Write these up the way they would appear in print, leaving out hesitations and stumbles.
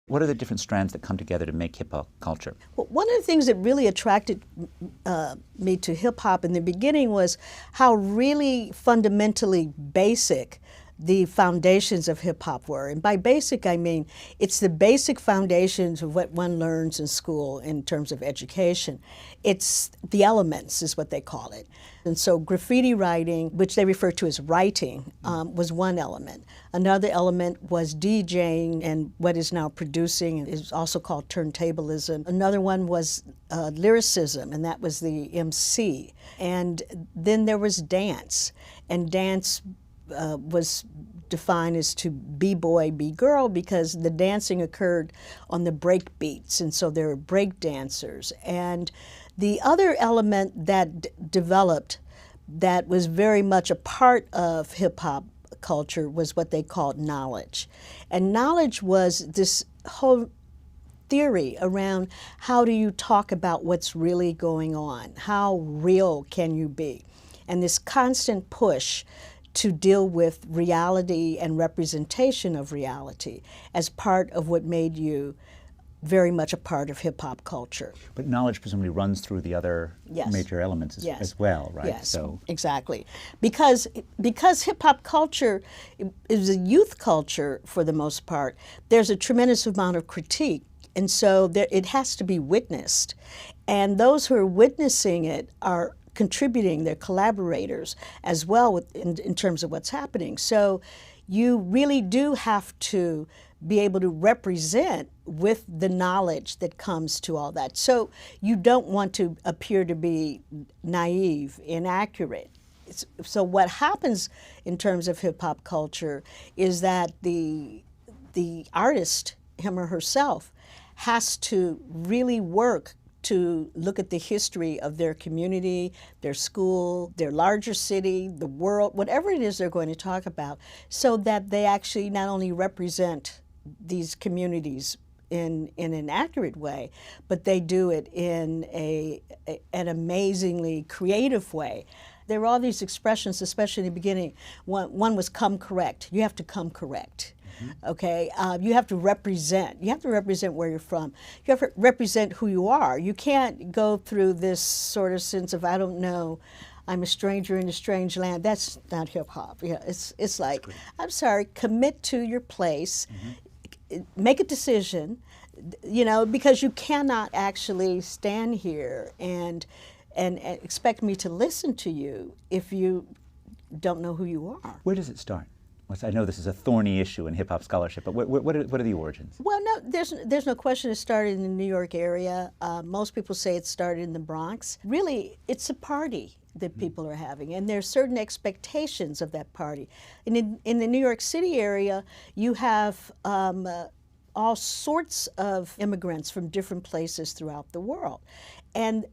What are the different strands that come together to make hip-hop culture? Well, one of the things that really attracted me to hip-hop in the beginning was how really fundamentally basic the foundations of hip-hop were. And by basic, I mean it's the basic foundations of what one learns in school in terms of education. It's the elements is what they call it. And so graffiti writing, which they refer to as writing, was one element. Another element was DJing and what is now producing is also called turntablism. Another one was lyricism, and that was the MC. And then there was dance, and dance was defined as to b-boy, b-girl, because the dancing occurred on the break beats, and so there were break dancers. And the other element that developed that was very much a part of hip-hop culture was what they called knowledge. And knowledge was this whole theory around how do you talk about what's really going on? How real can you be? And this constant push to deal with reality and representation of reality as part of what made you very much a part of hip-hop culture. But knowledge presumably runs through the other Yes. major elements as, Yes. as well, right? Yes, So exactly. Because hip-hop culture is a youth culture for the most part, there's a tremendous amount of critique, and so it has to be witnessed. And those who are witnessing it are contributing, they're collaborators as well in terms of what's happening. So you really do have to be able to represent with the knowledge that comes to all that. So you don't want to appear to be naive, inaccurate. So what happens in terms of hip-hop culture is that the artist, him or herself, has to really work to look at the history of their community, their school, their larger city, the world, whatever it is they're going to talk about, so that they actually not only represent these communities in an accurate way, but they do it in an amazingly creative way. There were all these expressions, especially in the beginning. One was come correct. You have to come correct. Okay, you have to represent. You have to represent where you're from. You have to represent who you are. You can't go through this sort of sense of I don't know, I'm a stranger in a strange land. That's not hip hop. Yeah, it's like I'm sorry. Commit to your place. Make a decision. You know, because you cannot actually stand here and expect me to listen to you if you don't know who you are. where does it start? I know this is a thorny issue in hip-hop scholarship, but what are the origins? Well, no, there's no question it started in the New York area. Most people say it started in the Bronx. Really, it's a party that people are having, and there's certain expectations of that party. And in the New York City area, you have all sorts of immigrants from different places throughout the world. And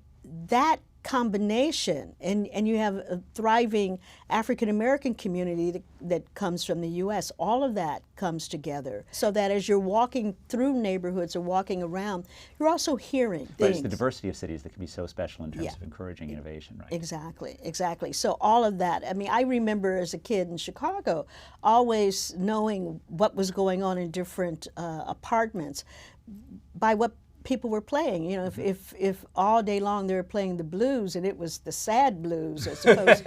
that combination, and you have a thriving African American community that comes from the U.S., all of that comes together so that as you're walking through neighborhoods or walking around, you're also hearing things. But it's the diversity of cities that can be so special in terms of encouraging innovation, right? Exactly, exactly. So all of that, I mean, I remember as a kid in Chicago always knowing what was going on in different apartments by what people were playing. You know, if all day long they were playing the blues and it was the sad blues, I suppose.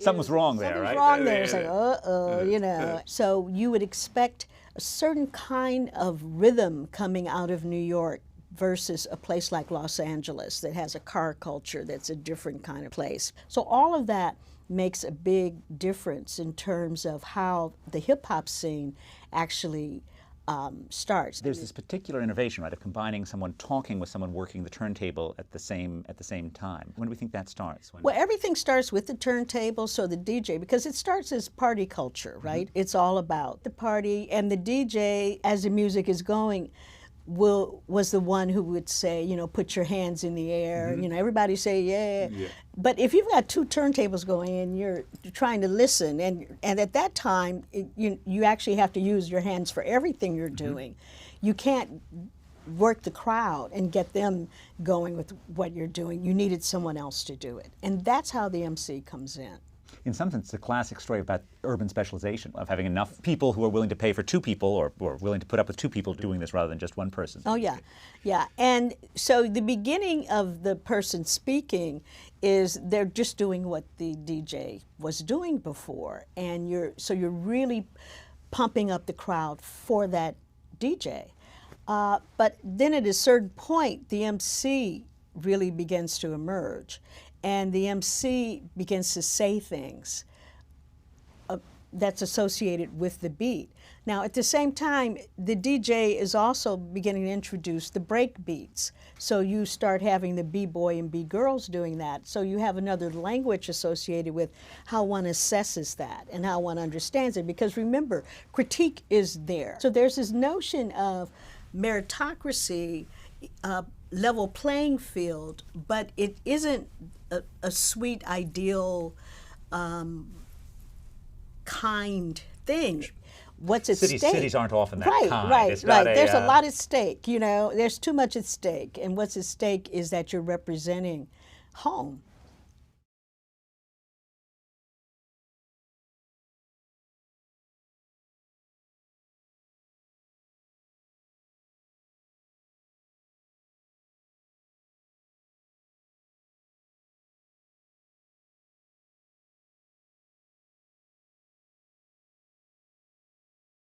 Something was wrong there, right? Something's wrong there. It's like, uh-oh, you know. So you would expect a certain kind of rhythm coming out of New York versus a place like Los Angeles that has a car culture that's a different kind of place. So all of that makes a big difference in terms of how the hip-hop scene actually starts. There's this particular innovation, right, of combining someone talking with someone working the turntable at the same time. When do we think that starts? Well, everything starts with the turntable, so the DJ, because it starts as party culture, right? It's all about the party, and the DJ, as the music is going, was the one who would say, you know, put your hands in the air. You know, everybody say, yeah. But if you've got two turntables going and you're trying to listen, and at that time, you actually have to use your hands for everything you're doing. You can't work the crowd and get them going with what you're doing. You needed someone else to do it. And that's how the MC comes in. In some sense, it's a classic story about urban specialization, of having enough people who are willing to pay for two people or willing to put up with two people doing this rather than just one person. Oh, yeah. Yeah. And so the beginning of the person speaking is they're just doing what the DJ was doing before. And you're really pumping up the crowd for that DJ. But then at a certain point, the MC really begins to emerge. And the MC begins to say things that's associated with the beat. Now, at the same time, the DJ is also beginning to introduce the break beats. So you start having the B-boy and B-girls doing that. So you have another language associated with how one assesses that and how one understands it. Because remember, critique is there. So there's this notion of meritocracy, level playing field, but it isn't a sweet, ideal, kind thing. What's at stake? Cities aren't often that kind. Right. There's a lot at stake. There's too much at stake, and what's at stake is that you're representing home.